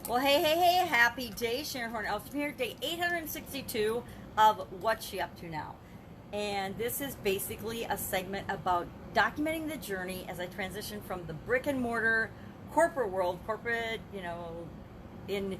Well, hey, happy day. Sharon Horne-Ellstrom here, day 862 of What's She Up To Now. And this is basically a segment about documenting the journey as I transition from the brick and mortar corporate world, in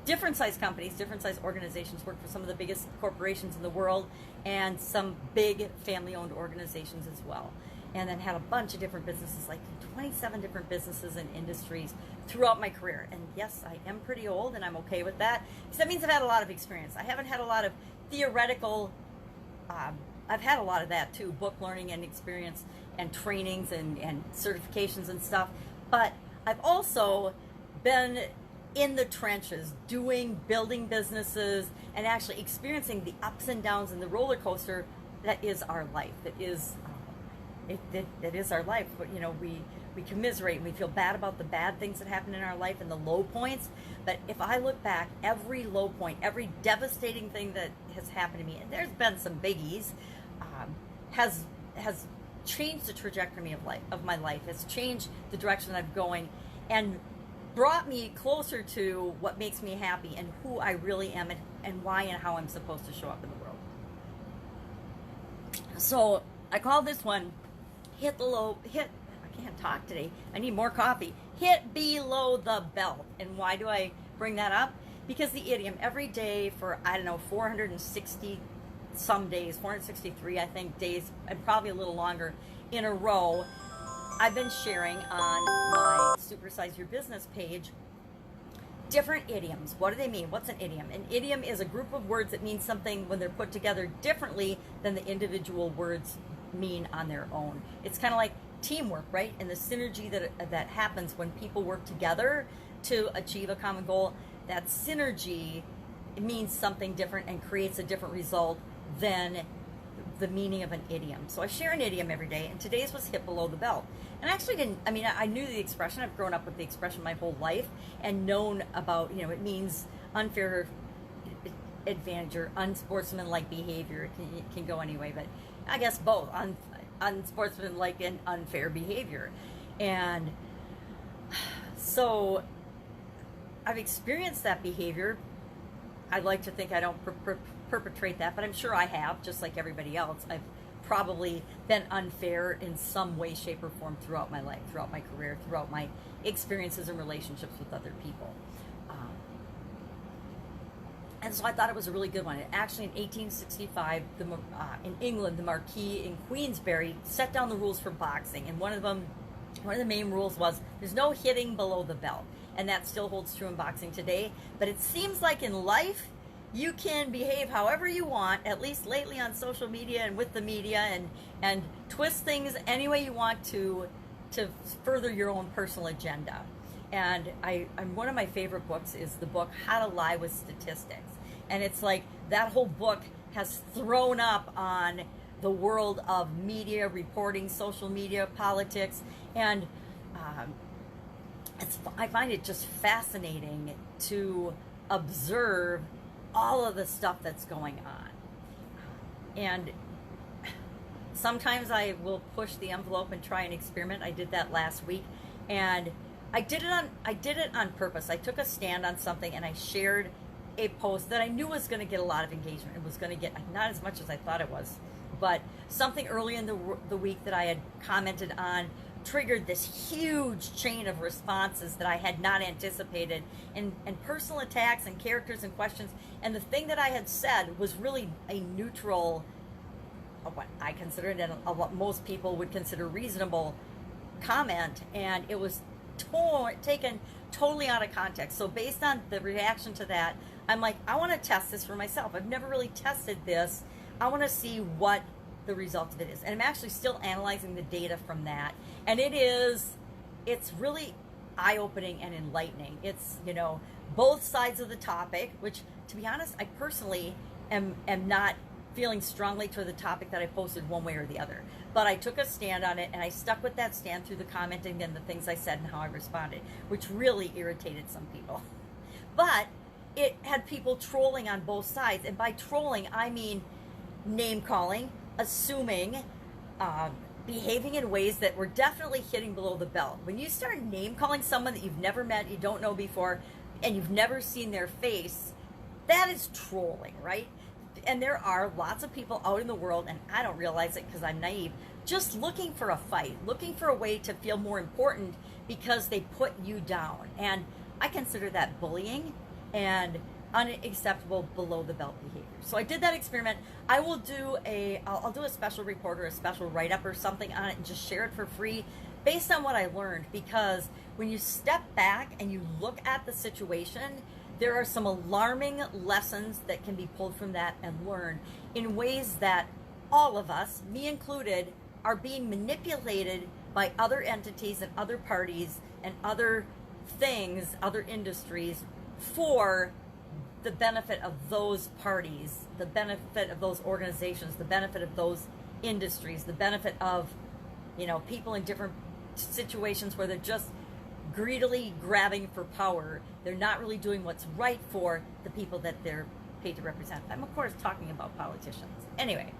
different size companies, different size organizations, work for some of the biggest corporations in the world and some big family-owned organizations as well. And then had a bunch of different businesses, like 27 different businesses and industries throughout my career. And yes, I am pretty old, and I'm okay with that, because that means I've had a lot of experience. I haven't had a lot of theoretical, I've had a lot of that too, book learning and experience and trainings and certifications and stuff. But I've also been in the trenches building businesses and actually experiencing the ups and downs and the roller coaster that is our life. That is our life. But we commiserate and we feel bad about the bad things that happen in our life and the low points. But if I look back, every low point, every devastating thing that has happened to me, and there's been some biggies, has changed the trajectory of my life, has changed the direction I'm going, and brought me closer to what makes me happy and who I really am and why and how I'm supposed to show up in the world. So I call this one I can't talk today. I need more coffee. Hit below the belt. And why do I bring that up? Because the idiom, every day for, 460 some days, 463, I think, days, and probably a little longer in a row, I've been sharing on my Supersize Your Business page different idioms. What do they mean? What's an idiom? An idiom is a group of words that mean something when they're put together differently than the individual words mean on their own. It's kind of like teamwork, right? And the synergy that happens when people work together to achieve a common goal. That synergy means something different and creates a different result than the meaning of an idiom. So I share an idiom every day, and today's was hit below the belt. And I actually I knew the expression. I've grown up with the expression my whole life and known about, it means unfair advantage or unsportsmanlike behavior. It can go anyway, but I guess both, unsportsmanlike and unfair behavior. And so I've experienced that behavior. I'd like to think I don't perpetrate that, but I'm sure I have, just like everybody else. I've probably been unfair in some way, shape, or form throughout my life, throughout my career, throughout my experiences and relationships with other people. And so I thought it was a really good one. Actually, in 1865, in England, the Marquis in Queensberry set down the rules for boxing, and one of the main rules was there's no hitting below the belt, and that still holds true in boxing today. But it seems like in life, you can behave however you want, at least lately on social media and with the media, and twist things any way you want to further your own personal agenda. And one of my favorite books is the book How to Lie with Statistics. And it's like that whole book has thrown up on the world of media, reporting, social media, politics, and I find it just fascinating to observe all of the stuff that's going on. And sometimes I will push the envelope and try an experiment. I did that last week, and I did it on purpose. I took a stand on something and I shared a post that I knew was going to get a lot of engagement. It was going to get not as much as I thought it was, but something early in the week that I had commented on triggered this huge chain of responses that I had not anticipated, and personal attacks and characters and questions. And the thing that I had said was really a neutral, what I considered and what most people would consider reasonable comment, and it was taken totally out of context. So based on the reaction to that, I'm like, I want to test this for myself. I've never really tested this. I want to see what the result of it is. And I'm actually still analyzing the data from that. And it's really eye-opening and enlightening. It's, both sides of the topic, which, to be honest, I personally am not feeling strongly toward the topic that I posted one way or the other. But I took a stand on it, and I stuck with that stand through the commenting and the things I said and how I responded, which really irritated some people. But it had people trolling on both sides. And by trolling, I mean name-calling, assuming, behaving in ways that were definitely hitting below the belt. When you start name-calling someone that you've never met, you don't know before, and you've never seen their face, that is trolling, right? And there are lots of people out in the world, and I don't realize it because I'm naive, just looking for a fight, looking for a way to feel more important because they put you down. And I consider that bullying and unacceptable, below the belt behavior. So I did that experiment. I will do I'll do a special report or a special write-up or something on it and just share it for free based on what I learned, because when you step back and you look at the situation, there are some alarming lessons that can be pulled from that and learned in ways that all of us, me included, are being manipulated by other entities and other parties and other things, other industries, for the benefit of those parties, the benefit of those organizations, the benefit of those industries, the benefit of, you know, people in different situations where they're just greedily grabbing for power. They're not really doing what's right for the people that they're paid to represent. I'm, of course, talking about politicians. Anyway,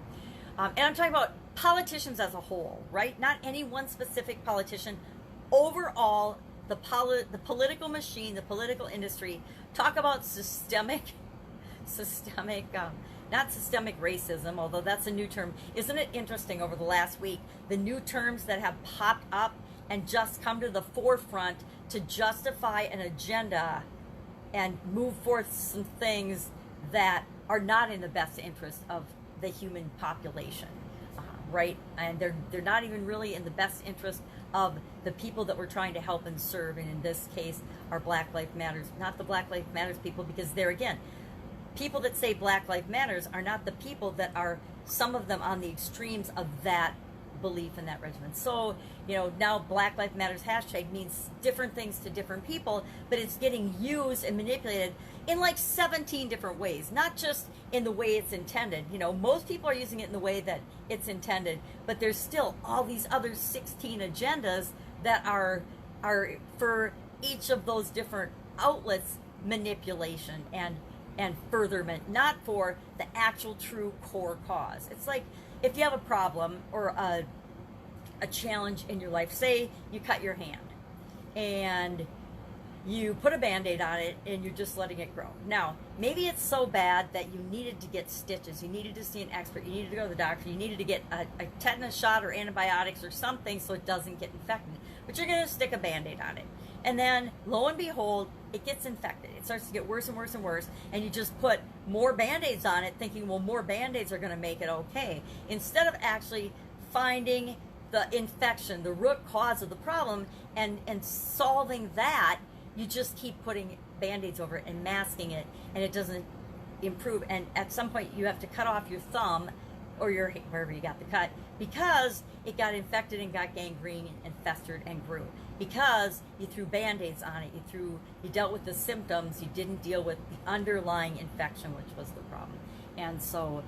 and I'm talking about politicians as a whole, right? Not any one specific politician. Overall, the political machine, the political industry, talk about not systemic racism, although that's a new term. Isn't it interesting over the last week, the new terms that have popped up and just come to the forefront to justify an agenda and move forth some things that are not in the best interest of the human population, right? And they're not even really in the best interest of the people that we're trying to help and serve, and in this case, our Black Lives Matters, not the Black Lives Matters people, because they're, again, people that say Black Lives Matters are not the people that are, some of them, on the extremes of that belief in that regimen. So, you know, now Black Lives Matters hashtag means different things to different people, but it's getting used and manipulated in like 17 different ways, not just in the way it's intended. You know, most people are using it in the way that it's intended, but there's still all these other 16 agendas that are for each of those different outlets, manipulation and furtherment, not for the actual true core cause. It's like if you have a problem or a challenge in your life, say you cut your hand and you put a Band-Aid on it and you're just letting it grow. Now, maybe it's so bad that you needed to get stitches, you needed to see an expert, you needed to go to the doctor, you needed to get a tetanus shot or antibiotics or something so it doesn't get infected. But you're going to stick a Band-Aid on it. And then, lo and behold, it gets infected. It starts to get worse and worse and worse. And you just put more Band-Aids on it thinking, well, more Band-Aids are going to make it okay. Instead of actually finding the infection, the root cause of the problem, and solving that, you just keep putting Band-Aids over it and masking it, and it doesn't improve. And at some point, you have to cut off your thumb or your, wherever you got the cut, because it got infected and got gangrene and festered and grew. Because you threw Band-Aids on it, you dealt with the symptoms, you didn't deal with the underlying infection, which was the problem. And so,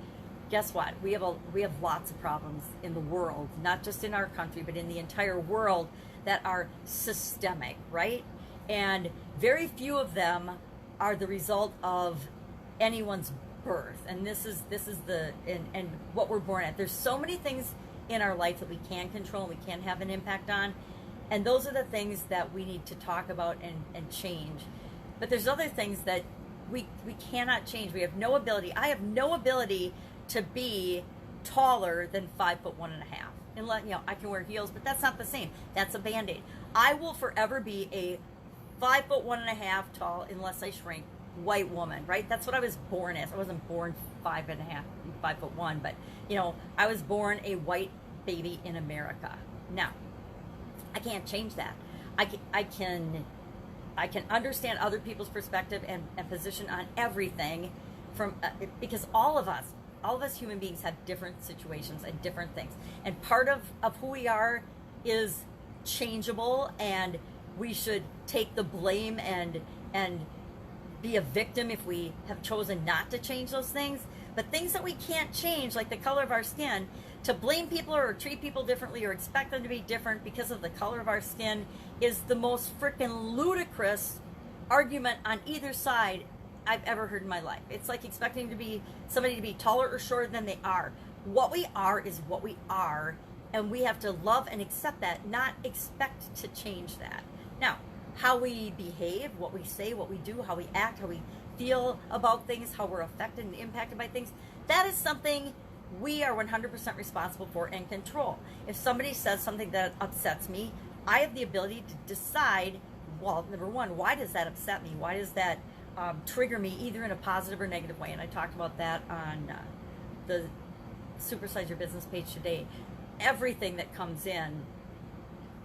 guess what? We have lots of problems in the world, not just in our country, but in the entire world, that are systemic, right? And very few of them are the result of anyone's birth. And this is the and what we're born at. There's so many things in our life that we can control, we can have an impact on. And those are the things that we need to talk about and change. But there's other things that we cannot change. We have no ability. I have no ability to be taller than 5'1.5". And I can wear heels, but that's not the same. That's a Band-Aid. I will forever be a 5'1.5" tall, unless I shrink, white woman, right? That's what I was born as. I wasn't born 5'1", but I was born a white baby in America. Now, I can't change that. I can understand other people's perspective and position on everything because all of us human beings have different situations and different things. And part of who we are is changeable, and we should take the blame and be a victim if we have chosen not to change those things. But things that we can't change, like the color of our skin, to blame people or treat people differently or expect them to be different because of the color of our skin is the most freaking ludicrous argument on either side I've ever heard in my life. It's like expecting somebody to be taller or shorter than they are. What we are is what we are, and we have to love and accept that, not expect to change that. Now, how we behave, what we say, what we do, how we act, how we feel about things, how we're affected and impacted by things, that is something we are 100% responsible for and control. If somebody says something that upsets me, I have the ability to decide, well, number one, why does that upset me? Why does that trigger me either in a positive or negative way? And I talked about that on the Supersize Your Business page today. Everything that comes in,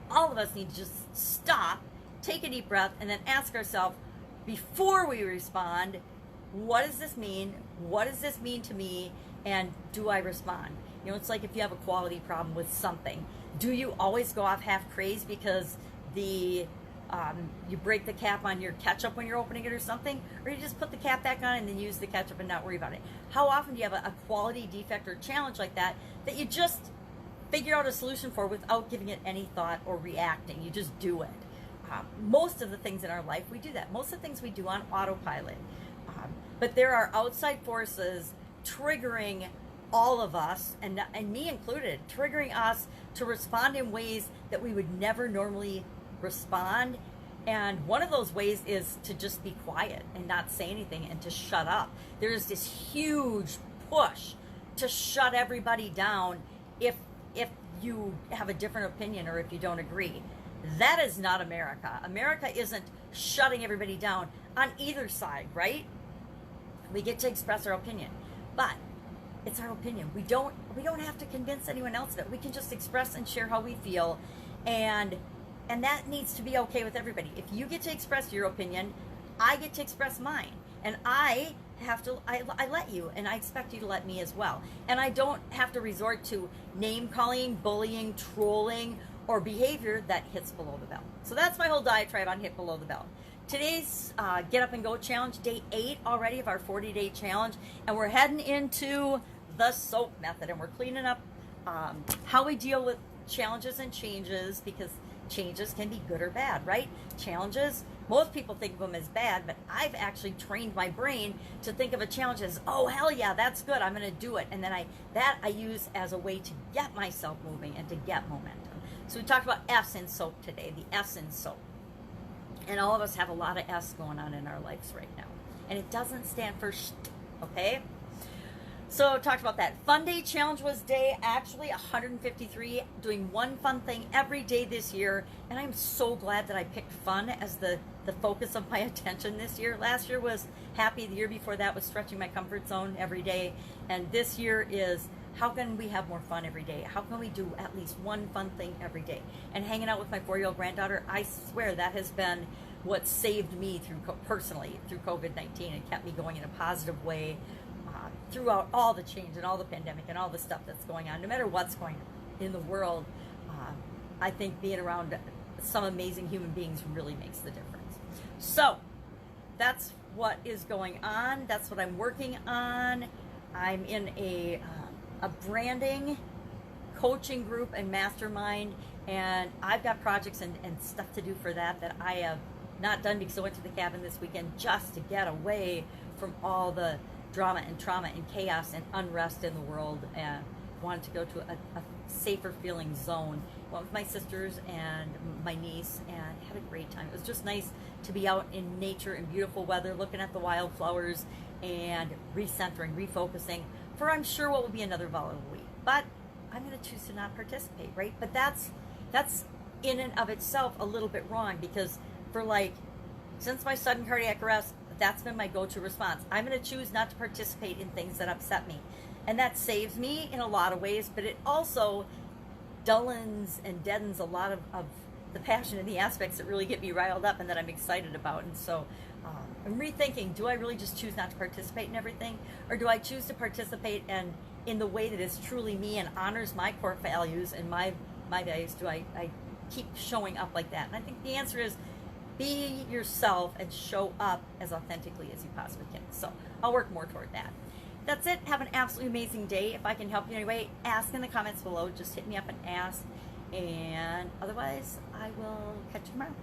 all of us need to just stop, take a deep breath, and then ask ourselves, before we respond, what does this mean? What does this mean to me? And do I respond? You know, it's like if you have a quality problem with something, do you always go off half crazed because you break the cap on your ketchup when you're opening it or something? Or you just put the cap back on and then use the ketchup and not worry about it? How often do you have a quality defect or challenge like that you just figure out a solution for without giving it any thought or reacting? You just do it. Most of the things in our life, we do that. Most of the things we do on autopilot. But there are outside forces triggering all of us, and me included, triggering us to respond in ways that we would never normally respond. And one of those ways is to just be quiet and not say anything and to shut up. There's this huge push to shut everybody down if you have a different opinion or if you don't agree. That is not America. America isn't shutting everybody down on either side, right? We get to express our opinion, but it's our opinion. We don't have to convince anyone else of it. We can just express and share how we feel, and that needs to be okay with everybody. If you get to express your opinion, I get to express mine, and I let you, and I expect you to let me as well. And I don't have to resort to name calling, bullying, trolling, or behavior that hits below the belt. So that's my whole diatribe on hit below the belt. Today's Get Up and Go challenge, day 8 already of our 40-day challenge, and we're heading into the SOAP method, and we're cleaning up how we deal with challenges and changes, because changes can be good or bad, right? Challenges, most people think of them as bad, but I've actually trained my brain to think of a challenge as, oh, hell yeah, that's good, I'm going to do it. And then I use as a way to get myself moving and to get momentum. So we talked about F's in SOAP today, the F's in SOAP. And all of us have a lot of S going on in our lives right now. And it doesn't stand for sh, okay? So talked about that. Fun Day Challenge was day actually 153, doing one fun thing every day this year. And I'm so glad that I picked fun as the focus of my attention this year. Last year was happy. The year before that was stretching my comfort zone every day. And this year is, how can we have more fun every day? How can we do at least one fun thing every day? And hanging out with my 4-year-old granddaughter, I swear that has been what saved me personally through COVID-19 and kept me going in a positive way throughout all the change and all the pandemic and all the stuff that's going on. No matter what's going on in the world, I think being around some amazing human beings really makes the difference. So that's what is going on. That's what I'm working on. I'm in a branding coaching group and mastermind, and I've got projects and stuff to do for that I have not done because I went to the cabin this weekend just to get away from all the drama and trauma and chaos and unrest in the world, and wanted to go to a safer feeling zone. Went with my sisters and my niece and had a great time. It was just nice to be out in nature in beautiful weather, looking at the wildflowers and recentering, refocusing for, I'm sure, what will be another volatile week. But I'm going to choose to not participate, right? But that's in and of itself a little bit wrong, because since my sudden cardiac arrest, that's been my go-to response. I'm going to choose not to participate in things that upset me. And that saves me in a lot of ways, but it also dullens and deadens a lot of the passion and the aspects that really get me riled up and that I'm excited about. And so I'm rethinking, do I really just choose not to participate in everything? Or do I choose to participate and in the way that is truly me and honors my core values and my values? Do I keep showing up like that? And I think the answer is, be yourself and show up as authentically as you possibly can. So I'll work more toward that. That's it. Have an absolutely amazing day. If I can help you in any way, ask in the comments below. Just hit me up and ask. And otherwise, I will catch you tomorrow.